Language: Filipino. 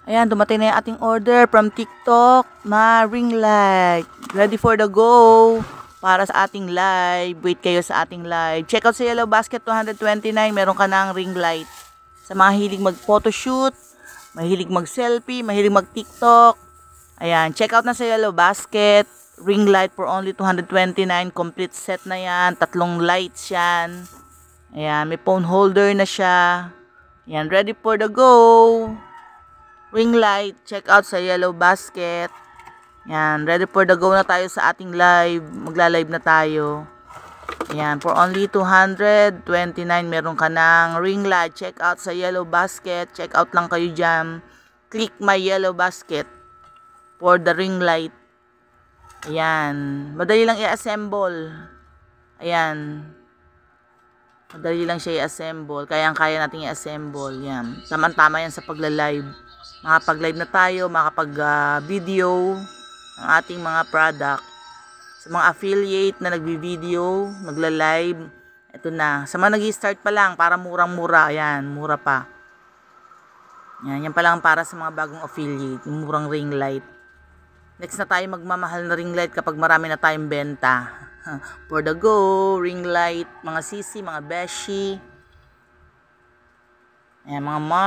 Ayan, dumating na yung ating order from TikTok na ring light. Ready for the go para sa ating live. Wait kayo sa ating live. Check out sa Yellow Basket 229. Meron ka ng ring light. Sa mga hilig mag-photoshoot, mahilig mag-selfie, mahilig mag-TikTok. Ayan, check out na sa Yellow Basket. Ring light for only 229. Complete set na yan. 3 lights yan. Ayan, may phone holder na siya. Ayan, ready for the go. Ring light, check out sa Yellow Basket. Yan, ready for the go na tayo sa ating live. Magla-live na tayo. Yan, for only 229 meron ka ng ring light. Check out sa Yellow Basket. Check out lang kayo dyan. Click my Yellow Basket for the ring light. Ayan, madali lang i-assemble. Ayan. Madali lang siya i-assemble. Kayang-kaya natin i-assemble. Yan. Tama-tama yan sa pagla-live. Makapag-live na tayo, makapag-video ng ating mga product. Sa mga affiliate na nagbi-video, nagla-live, ito na. Sa mga nag-start pa lang, para murang-mura. Ayan, mura pa. Yan pa lang para sa mga bagong affiliate. Yung murang ring light. Next na tayo magmamahal na ring light kapag marami na tayong benta. For the go, ring light, mga sisi, mga beshi. Ayan, mga